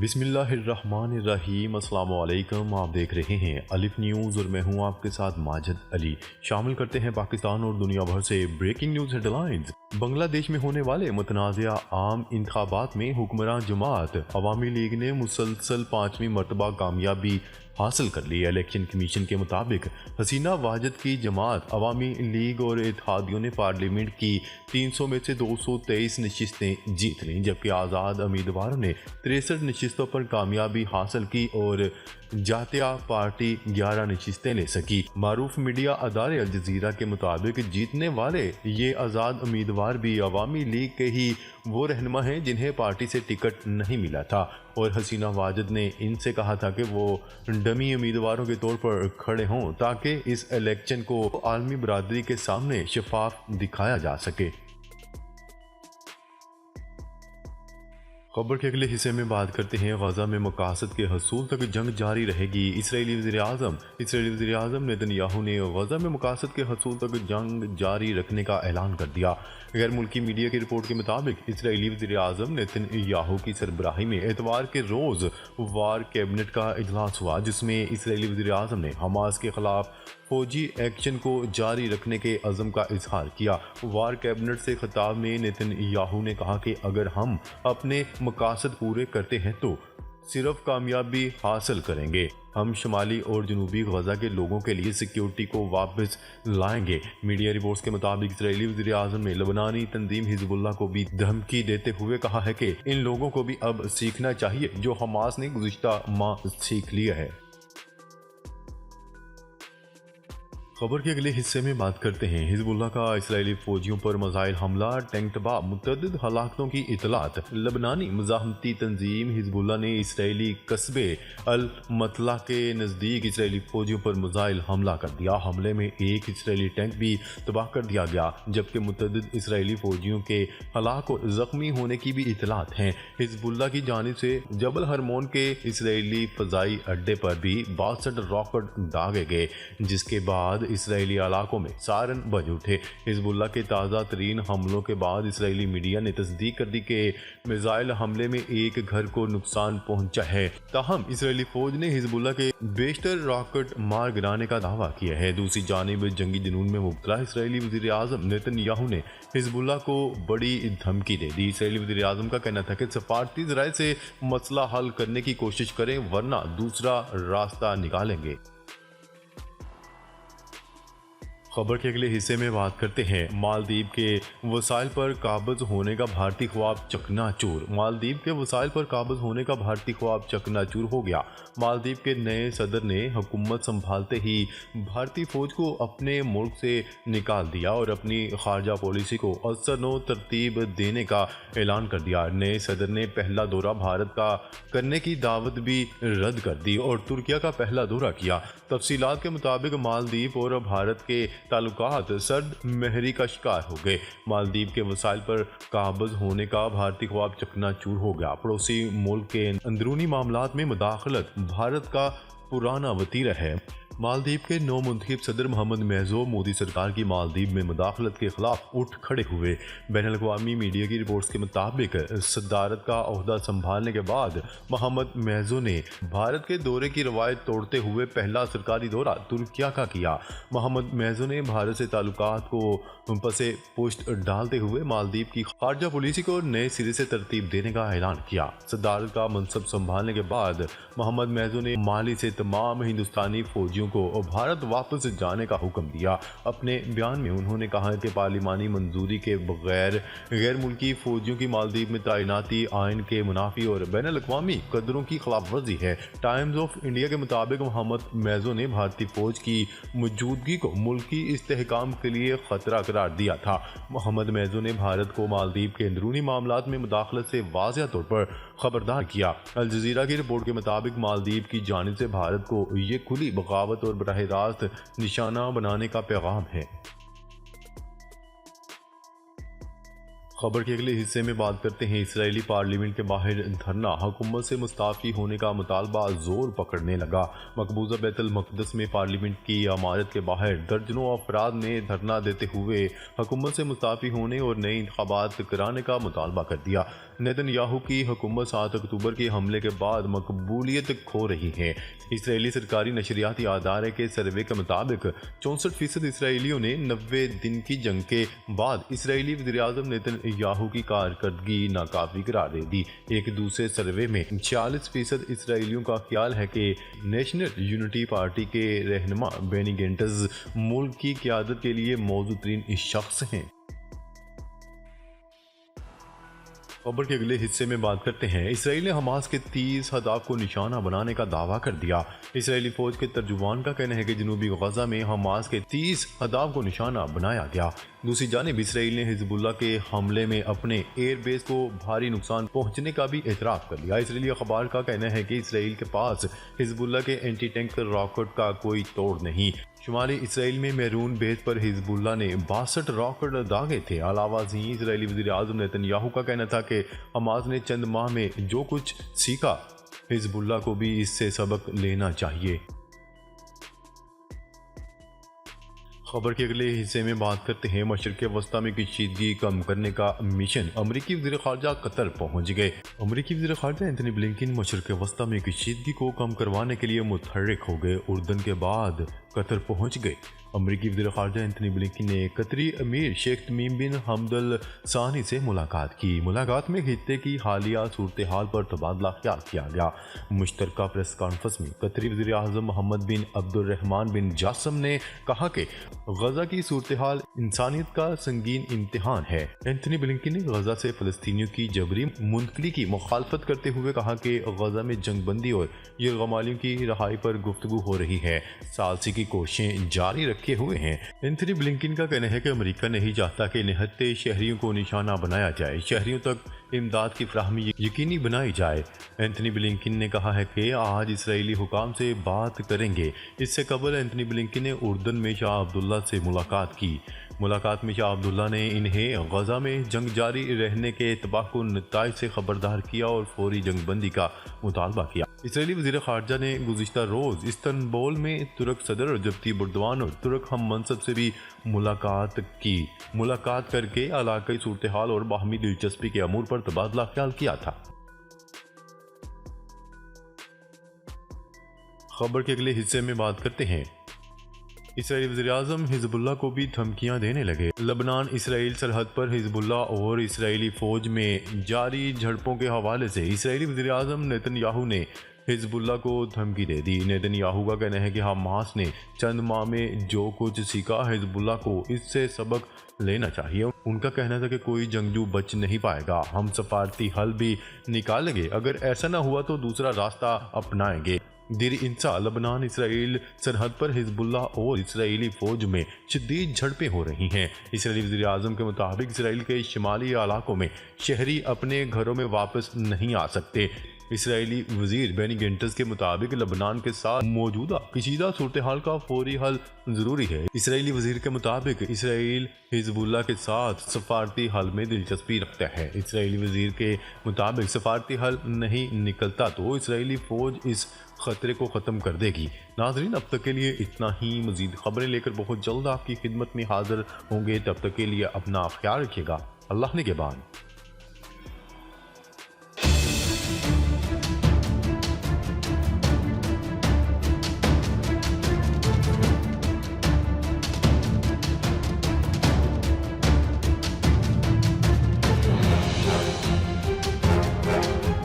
बिस्मिल्लाहिर्रहमानिर्रहीम अस्सलाम वालेकुम। आप देख रहे हैं अलिफ न्यूज़ और मैं हूं आपके साथ माजिद अली। शामिल करते हैं पाकिस्तान और दुनिया भर से ब्रेकिंग न्यूज़ हेडलाइंस। बांग्लादेश में होने वाले मुतनाज़िया आम इंतखाबात में हुक्मरान जमात अवामी लीग ने मुसलसल 5वीं मरतबा कामयाबी हासिल कर ली। इलेक्शन कमीशन के मुताबिक हसीना वाजिद की जमात अवामी लीग और इत्तेहादियों ने पार्लियामेंट की 300 में से 223 नशिस्तें जीत लीं, जबकि आज़ाद उम्मीदवारों ने 63 नशिस्तों पर कामयाबी हासिल की और जातिया पार्टी 11 नशिस्तें ले सकी। मारूफ मीडिया अदारे अल जजीरा के मुताबिक जीतने वाले ये आज़ाद उम्मीदवार भी अवामी लीग के ही वो रहनुमा हैं जिन्हें पार्टी से टिकट नहीं मिला था और हसीना वाजिद ने इनसे कहा था कि वो डमी उम्मीदवारों के तौर पर खड़े हों ताकि इस इलेक्शन को आलमी बरादरी के सामने शफाफ दिखाया जा सके। खबर के अगले हिस्से में बात करते हैं गजा में मकासद के हसूल तक जंग जारी रहेगी। इसराइली वज़ीर-ए-आज़म नेतन्याहू ने गजा में मकासद के हसूल तक जंग जारी रखने का ऐलान कर दिया। गैर मुल्की मीडिया की रिपोर्ट के मुताबिक इसराइली वज़ीर-ए-आज़म नेतन्याहू की सरबराही में एतवार के रोज़ वार कैबिनेट का इजलास हुआ, जिसमें इसराइली वज़ीर-ए-आज़म ने हमास के खिलाफ फौजी एक्शन को जारी रखने के अज़म का इजहार किया। वार कैबिनेट से खिताब में नेतन्याहू ने कहा कि अगर हम अपने मकासद पूरे करते हैं तो सिर्फ कामयाबी हासिल करेंगे। हम शुमाली और जनूबी गजा के लोगों के लिए सिक्योरिटी को वापस लाएंगे। मीडिया रिपोर्ट्स के मुताबिक इजरायली वज़ीर-ए-आज़म ने लबनानी तंजीम हिजबुल्लाह को भी धमकी देते हुए कहा है कि इन लोगों को भी अब सीखना चाहिए जो हमास ने गुज़िश्ता माह सीख लिया है। खबर के अगले हिस्से में बात करते हैं हिजबुल्लाह का इसराइली फौजियों पर मिसाइल हमला, टैंक तबाह, मुतअद्दिद हलाकतों की इतलात। लबनानी मज़ाहमती तंजीम हिजबुल्लाह ने इसराइली कस्बे अल मतला के नज़दीक इसराइली फौजियों पर मिसाइल हमला कर दिया। हमले में एक इसराइली टैंक भी तबाह कर दिया गया, जबकि मुतअद्दिद इसराइली फौजियों के हलाक और ज़ख्मी होने की भी इतलात हैं। हिजबुल्लाह की जानिब से जबल हरमोन के इसराइली फ़ज़ाई अड्डे पर भी 62 रॉकेट दागे गए, जिसके बाद इसराइली इलाकों में सायरन बज उठे। हिजबुल्लाह के ताज़ा तरीन हमलों के बाद इसराइली मीडिया ने तस्दीक कर दी कि मिसाइल हमले में एक घर को नुकसान पहुंचा है। ताहम इसराइली फौज ने हिजबुल्लाह के बेशतर रॉकेट मार गिराने का दावा किया है। दूसरी जानिब जंगी जुनून में मुब्तला इसराइली वज़ीर-ए-आज़म नेतन्याहू ने हिजबुल्लाह को बड़ी धमकी दे दी। इसराइली वज़ीर-ए-आज़म का कहना था कि सफारती ज़राए से मसला हल करने की कोशिश करें वरना दूसरा रास्ता निकालेंगे। खबर के अगले हिस्से में बात करते हैं मालदीव के वसाइल पर काबज़ होने का भारतीय ख्वाब चकनाचूर। मालदीव के वसाइल पर काबज़ होने का भारतीय ख्वाब चकनाचूर हो गया। मालदीव के नए सदर ने हुकूमत संभालते ही भारतीय फौज को अपने मुल्क से निकाल दिया और अपनी खारजा पॉलिसी को असरनो तरतीब देने का ऐलान कर दिया। नए सदर ने पहला दौरा भारत का करने की दावत भी रद्द कर दी और तुर्किया का पहला दौरा किया। तफसीलात के मुताबिक मालदीव और भारत के ताल्लुकात सर्द महरी का शिकार हो गए। मालदीव के वसाइल पर काबज़ होने का भारतीय ख्वाब चकनाचूर हो गया। पड़ोसी मुल्क के अंदरूनी मामलात में मुदाखलत भारत का पुराना वतीरा है। मालदीव के नौ मुंतखब सदर मोहम्मद महजो मोदी सरकार की मालदीव में मुदाखलत के खिलाफ उठ खड़े हुए। बैनुल-अक़वामी मीडिया की रिपोर्ट्स के मुताबिक सदारत का ओहदा संभालने के बाद मोहम्मद महजो ने भारत के दौरे की रवायत तोड़ते हुए पहला सरकारी दौरा तुर्किया का किया। मोहम्मद महजो ने भारत से ताल्लुकात को पसे पुश्त डालते हुए मालदीव की खारजा पॉलिसी को नए सिरे से तरतीब देने का ऐलान किया। सदारत का मनसब संभालने के बाद मोहम्मद महजो ने माली से तमाम हिंदुस्तानी फौजियों को भारत वापस जाने का हुक्म दिया। अपने बयान में उन्होंने कहा कि पार्लिमानी मंजूरी के बगैर गैर मुल्की फौजियों की मालदीव में तैनाती आइन के मुनाफी और बैनुल-अक़वामी कदरों की खिलाफ वर्जी है। टाइम्स ऑफ इंडिया के मुताबिक मोहम्मद महजो ने भारतीय फौज की मौजूदगी को मुल्की इस्तेहकाम के लिए खतरा करार दिया था। मोहम्मद महजो ने भारत को मालदीव के अंदरूनी मामलात में मुदाखलत से वाज़ेह तौर पर खबरदार किया। अल जज़ीरा की रिपोर्ट के मुताबिक मालदीव की जानिब से भारत को ये खुली बगावत और बराह रास्त निशाना बनाने का पैगाम है। खबर के अगले हिस्से में बात करते हैं इसराइली पार्लियामेंट के बाहर धरना, हुकूमत से मुस्ताफ़ी होने का मुतालबा जोर पकड़ने लगा। मकबूजा बैतुल मक़दस में पार्लियामेंट की इमारत के बाहर दर्जनों अफराद ने धरना देते हुए हुकूमत से मुस्ताफ़ी होने और नए इंतखाबात कराने का मुतालबा कर दिया। नेतन्याहू की हुकूमत 7 अक्टूबर के हमले के बाद मकबूलियत खो रही है। इसराइली सरकारी नशरियाती अदारे के सर्वे के मुताबिक 64% इसराइलियों ने 90 दिन की जंग के बाद इसराइली वज़ीर-ए-आज़म नेतन्याहू की कारकर्दगी नाकाफी करार दे दी। एक दूसरे सर्वे में 46% इसराइलियों का ख्याल है कि नेशनल यूनिटी पार्टी के रहनुमा बेनी गैंट्स मुल्क की क़यादत के लिए मौजूद तरीन शख्स हैं। खबर के अगले हिस्से में बात करते हैं, इसराइल ने हमास के 30 अहदाफ को निशाना बनाने का दावा कर दिया। इसराइली फौज के तर्जुमान का कहना है कि जनूबी गजा में हमास के 30 अहदाफ को निशाना बनाया गया। दूसरी जानिब इसराइल ने हिजबुल्लाह के हमले में अपने एयरबेस को भारी नुकसान पहुंचने का भी एतराफ़ कर लिया। इसराइली अखबार का कहना है कि इसराइल के पास हिजबुल्लाह के एंटी टैंक रॉकेट का कोई तोड़ नहीं। शुमाली इसराइल में मैरून बेस पर हिजबुल्लाह ने 62 रॉकेट दागे थे। अलावा इसराइली वज़ीर-ए-आज़म नेतन्याहू का कहना था कि हमास ने चंद माह में जो कुछ सीखा, हिजबुल्लाह को भी इससे सबक लेना चाहिए। खबर के अगले हिस्से में बात करते हैं, मशरिक़ वस्ता में कशीदगी कम करने का मिशन, अमरीकी वज़ीर ख़ारजा कतर पहुंच गए। अमरीकी वज़ीर ख़ारजा एंथनी ब्लिंकन मशरिक़ वस्ता में कशीदगी को कम करवाने के लिए मुतहर्रिक हो गए। उर्दन के बाद कतर पहुंच गए। अमरीकी वज़ीर ख़ारजा एंथनी ब्लिंकन ने कतरी अमीर शेख तमीम बिन हमदल सानी से मुलाकात की। मुलाकात में खित्ते की हालिया सूरत हाल पर तबादला ख्याल किया गया। मुश्तरका प्रेस कॉन्फ्रेंस में कतरी वज़ीर आज़म मोहम्मद बिन अब्दुर्रहमान बिन जासम ने कहा कि गजा की सूरत हाल इंसानियत का संगीन इम्तिहान है। एंथनी ब्लिंकन ने गजा से फ़लस्तीनियों की जबरी मुंतकली की मुखालफत करते हुए कहा कि गजा में जंगबंदी और यरगमालियों की रहाई पर गुफ्तगू हो रही है, सालसी की कोशिशें जारी रखे हुए हैं। एंथनी ब्लिंकन का कहना है कि अमेरिका नहीं चाहता कि निहत्ते शहरियों को निशाना बनाया जाए, शहरियों तक इमदाद की फ्राहमी यकीनी बनाई जाए। एंथनी ब्लिंकन ने कहा है कि आज इसराइली हुकाम से बात करेंगे। इससे कबल एंथनी ब्लिंकन ने उर्दन में शाह अब्दुल्ला से मुलाकात की। मुलाकात में शाह अब्दुल्ला ने इन्हें गजा में जंग जारी रहने के तबाहकुन नताइज से खबरदार किया और फौरी जंगबंदी का मुतालबा किया। इसराइली वज़ीर ख़ारजा ने गुज़िश्ता रोज़ इस्तांबुल में तुर्क सदर रजब तय्यिप एर्दोग़ान और तुर्क हम मनसब से भी मुलाकात की। मुलाकात करके इलाक़ाई सूरत हाल और बाहमी दिलचस्पी के अमूर पर तबादला ख्याल किया था। खबर के अगले हिस्से में बात करते हैं, इसराइली वज़ीर-ए-आज़म हिजबुल्लाह को भी धमकियां देने लगे। लबनान इसराइल सरहद पर हिजबुल्लाह और इसराइली फ़ौज में जारी झड़पों के हवाले से इसराइली वज़ीर-ए-आज़म नेतन्याहू ने हिजबुल्लाह को धमकी दे दी। नेतन्याहू का कहना है कि हमास ने चंद माह में जो कुछ सीखा, हिजबुल्लाह को इससे सबक लेना चाहिए। उनका कहना था कि कोई जंगजू बच नहीं पाएगा, हम सफारती हल भी निकालेंगे, अगर ऐसा ना हुआ तो दूसरा रास्ता अपनाएंगे। देर इंसा लबनान इसराइल सरहद पर हिजबुल्लाह और इसराइली फ़ौज में शदीद झड़पें हो रही हैं। इसराइली वज़ीर-ए-आज़म के मुताबिक इसराइल के शुमाली इलाकों में शहरी अपने घरों में वापस नहीं आ सकते। इसराइली वज़ीर बेनी गैंट्स के मुताबिक लबनान के साथ मौजूदा कशीदा सूरत हाल का फौरी हल ज़रूरी है। इसराइली वज़ीर के मुताबिक इसराइल हिजबुल्लाह के साथ सफारती हल में दिलचस्पी रखता है। इसराइली वज़ीर के मुताबिक सफारती हल नहीं निकलता तो इसराइली फ़ौज इस खतरे को ख़त्म कर देगी। नाज़रीन, अब तक के लिए इतना ही। मज़ीद खबरें लेकर बहुत जल्द आपकी खिदमत में हाज़िर होंगे। तब तक के लिए अपना ख्याल रखिएगा। अल्लाह ने के बाद।